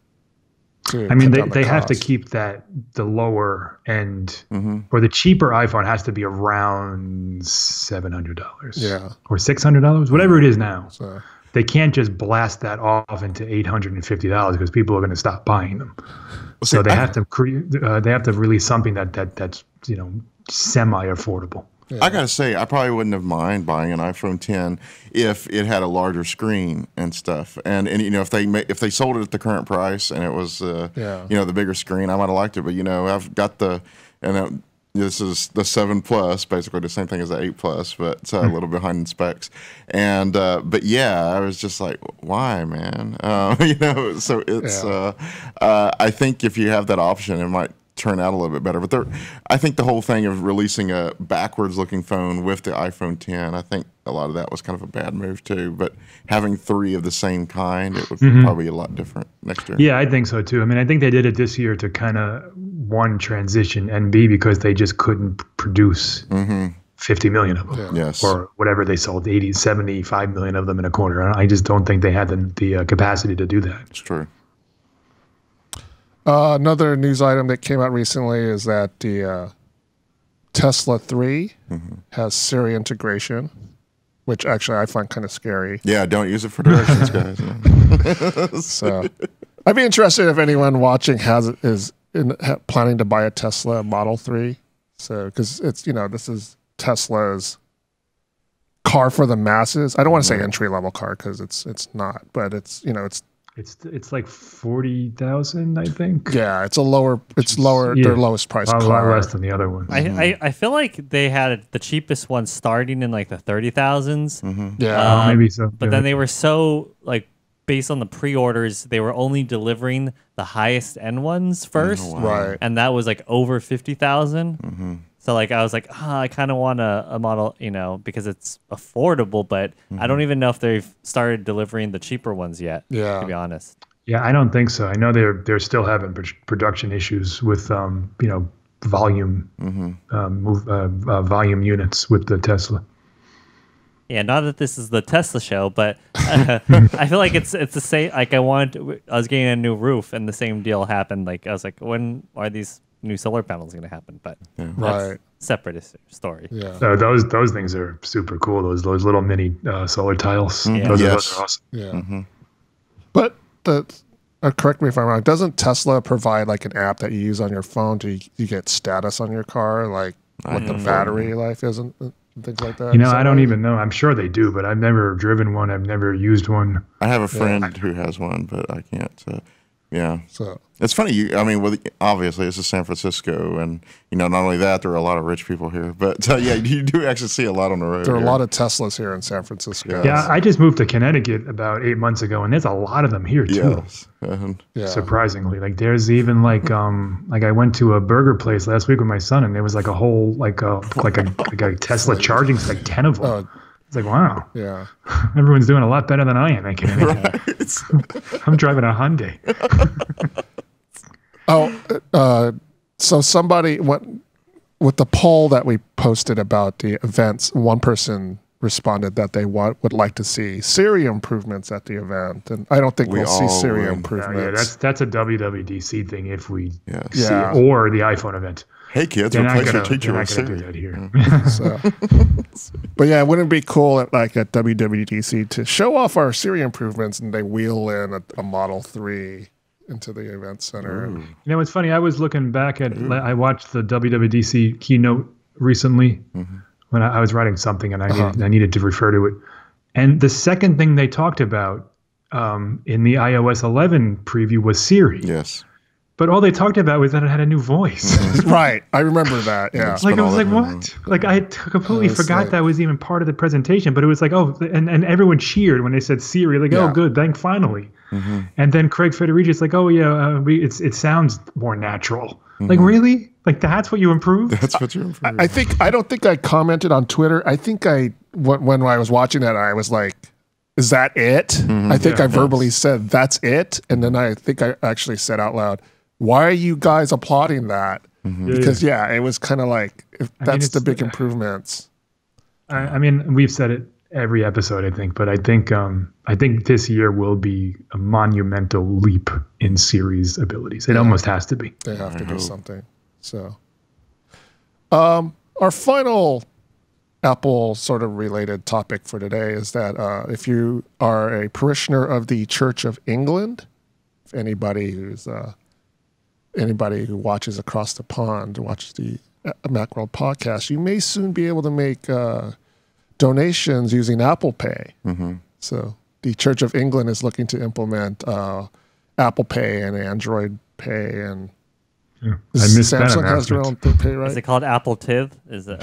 I mean, they have to keep the lower end, or the cheaper iPhone has to be around $700. Yeah. Or $600, whatever it is now. So, They can't just blast that off into $850 because people are going to stop buying them. So they have to they have to release something that's semi affordable. I gotta say, I probably wouldn't have mind buying an iPhone 10 if it had a larger screen and stuff. And if they sold it at the current price and it was the bigger screen, I might have liked it. But I've got this is the 7 Plus, basically the same thing as the 8 Plus, but it's a little behind in specs. And but yeah, I was just like, why, man? So it's I think if you have that option, it might turn out a little bit better. But I think the whole thing of releasing a backwards-looking phone with the iPhone 10, I think a lot of that was kind of a bad move too. But having 3 of the same kind, it would probably be a lot different next year. Yeah, I think so too. I mean, I think they did it this year to kind of, one, transition, and B, because they just couldn't produce 50 million of them. Yeah. Yes. Or whatever they sold, 75 million of them in a quarter. I just don't think they had the capacity to do that. It's true. another news item that came out recently is that the Tesla 3 has Siri integration, which actually I find kind of scary. Yeah, don't use it for directions, guys. So I'd be interested if anyone watching is planning to buy a Tesla Model 3. So because it's this is Tesla's car for the masses. I don't want to say entry level car because it's not, but it's it's like 40,000, I think. Yeah, it's lower. Their lowest price car. A lot less than the other ones. I feel like they had the cheapest one starting in like the 30,000s. Yeah, maybe so. But then they were so based on the pre-orders, they were only delivering the highest end ones first, right? And that was like over 50,000. So I was like, I kind of want a model, because it's affordable, but I don't even know if they've started delivering the cheaper ones yet. Yeah, to be honest. Yeah, I don't think so. I know they're still having production issues with volume volume units with the Tesla. Yeah, not that this is the Tesla show, but I feel like it's the same. Like I was getting a new roof, and the same deal happened. Like I was like, when are these new solar panels going to happen? But right, separate story. Yeah, those things are super cool. Those little mini solar tiles. Yeah. Those are awesome. yeah. But correct me if I'm wrong. Doesn't Tesla provide like an app that you use on your phone to you get status on your car, like what the battery life is and things like that? I don't even know. I'm sure they do, but I've never driven one. I've never used one. I have a friend who has one, but I can't. Yeah. So it's funny. I mean, obviously this is San Francisco, and not only that, there are a lot of rich people here, but yeah, you do actually see a lot on the road. There are a lot of Teslas here in San Francisco. Yeah, I just moved to Connecticut about 8 months ago, and there's a lot of them here too. Yes. Surprisingly, like there's even like I went to a burger place last week with my son, and there was like a whole like a Tesla charging, like 10 of them. It's like, wow. Yeah. Everyone's doing a lot better than I am. I'm driving a Hyundai. So somebody went with the poll that we posted about the events. One person responded that they would like to see Siri improvements at the event, and I don't think we'll see Siri improvements. Yeah, that's a WWDC thing if we see Yeah. it, or the iPhone event. Hey kids, replace your teacher with Siri. Siri. That here. But yeah, wouldn't it be cool at WWDC to show off our Siri improvements and they wheel in a Model 3 into the event center? You know, it's funny. I was looking back at. I watched the WWDC keynote recently when I was writing something, and I needed to refer to it. And the second thing they talked about in the iOS 11 preview was Siri. Yes. But all they talked about was that it had a new voice. Right. I remember that. Yeah. Like, I was like, what? Like, I completely forgot that was even part of the presentation. But it was like, oh, and everyone cheered when they said Siri. Like, oh, good, finally. And then Craig Federighi's like, oh, yeah, it sounds more natural. Like, really? Like, that's what you improved? That's what you improved. I don't think I commented on Twitter. I think when I was watching that, I was like, is that it? I think I verbally said, that's it. And then I think I actually said out loud, why are you guys applauding that? Because it was kind of like, that's the big improvements. I mean, we've said it every episode, I think, but I think this year will be a monumental leap in Siri's abilities. It almost has to be. They have to do something. So, our final Apple sort of related topic for today is that if you are a parishioner of the Church of England, if anybody who watches across the pond, watches the Macworld podcast, you may soon be able to make donations using Apple Pay. So the Church of England is looking to implement Apple Pay and Android Pay, and Samsung has their own pay, right? Is it called Apple Tiv? Is it?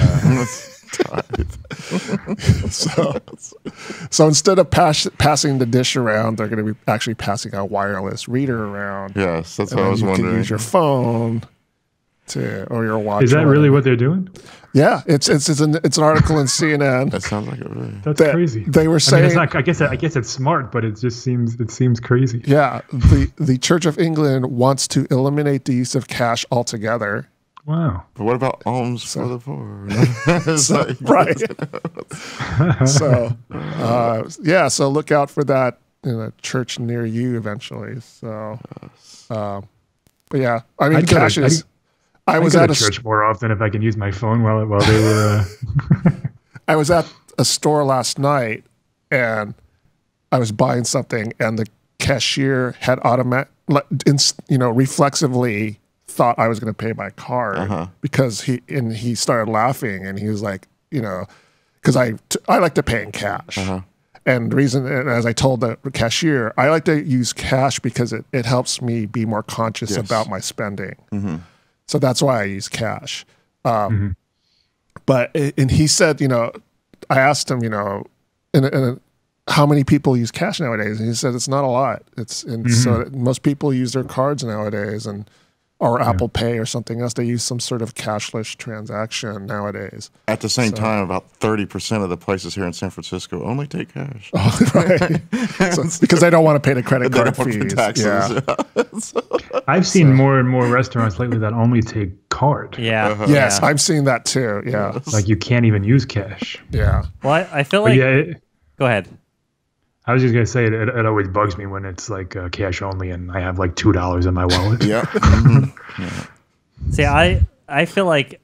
So instead of passing the dish around, they're going to be actually passing a wireless reader around. Yes, that's what I was wondering. You can use your phone or your watch. Is that really what they're doing? Yeah, it's an article in CNN. That sounds like it. Really. That's crazy. They were saying, I guess it's smart, but it seems crazy. Yeah, the Church of England wants to eliminate the use of cash altogether. Wow. But what about alms for the poor? Right. So look out for that in a church near you eventually. So, but yeah, I mean, cash is. I was at a church more often if I can use my phone while they were. I was at a store last night, and I was buying something, and the cashier had reflexively thought I was going to pay by card because he started laughing, and he was like, because I like to pay in cash. And the reason, and as I told the cashier, I like to use cash because it helps me be more conscious about my spending. So that's why I use cash. But he said, I asked him, how many people use cash nowadays? And he said it's not a lot. So most people use their cards nowadays, or Apple Pay or something else. They use some sort of cashless transaction nowadays. At the same time, about 30% of the places here in San Francisco only take cash. Oh, right. Because they don't want to pay the credit card fees. Taxes. Yeah. I've seen more and more restaurants lately that only take card. Yeah. Yes, I've seen that too. Yeah. Like you can't even use cash. Yeah. Well, I feel like. Go ahead. I was just gonna say it always bugs me when it's like cash only and I have like $2 in my wallet. Yeah. See, I feel like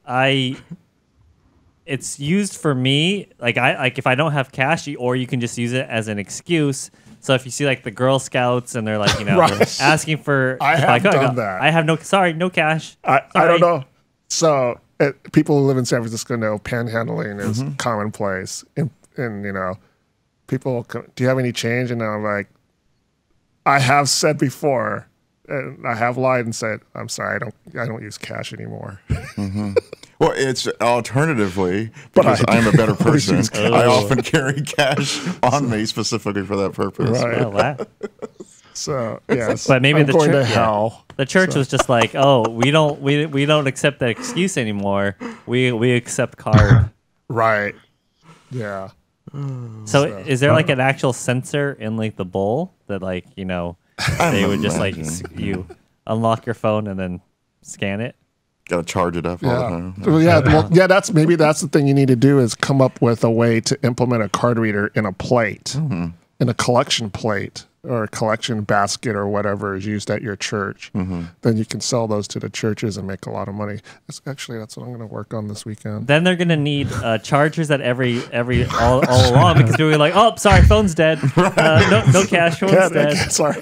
it's used for me. Like if I don't have cash, or you can just use it as an excuse. So if you see like the Girl Scouts and they're like right. asking for, I have done that. I have no cash. I don't know. So people who live in San Francisco know panhandling is commonplace, and people, do you have any change? And I'm like, I have said before, and I have lied and said, I'm sorry, I don't use cash anymore. Mm-hmm. Well, it's alternatively, because I'm a better person, I often carry cash on me specifically for that purpose. Right. Oh, wow. So, yes. But maybe I'm the going church, to hell. The church was just like, oh, we don't accept that excuse anymore. We accept card. Right. Yeah. So is there like an actual sensor in like the bowl that like, you know, they would just like you unlock your phone and then scan it? Got to charge it up all the time. Well, that's the thing you need to do is come up with a way to implement a card reader in a plate, in a collection plate or a collection basket or whatever is used at your church. Then you can sell those to the churches and make a lot of money. That's what I'm going to work on this weekend. Then they're going to need chargers at every all along because we were like, oh, sorry, phone's dead. No cash, phone's dead. Sorry.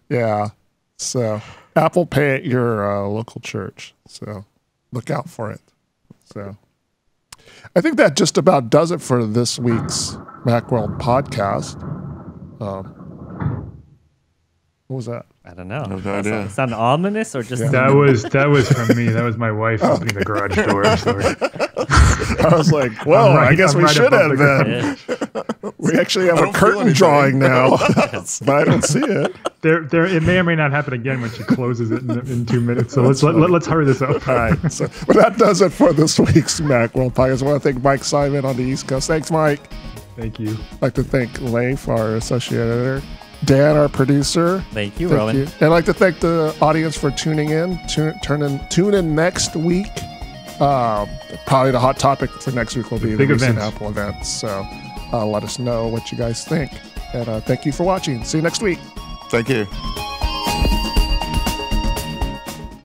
Yeah. So Apple Pay at your local church. So look out for it. So I think that just about does it for this week's Macworld podcast. What was that? I don't know. No idea. Sound ominous or just that was from me. That was my wife opening the garage door. I'm sorry. I was like, well, I guess we should have then. We actually have a curtain drawing now, but I don't see it. It may or may not happen again when she closes it in 2 minutes. So let's hurry this up. All right. So that does it for this week's Macworld podcast. I want to thank Mike Simon on the East Coast. Thanks, Mike. Thank you. I'd like to thank Leif, our associate editor. Dan, our producer. Thank you, Rowan. And I'd like to thank the audience for tuning in. Tune in next week. Probably the hot topic for next week will be the recent Apple events. So let us know what you guys think. And thank you for watching. See you next week. Thank you.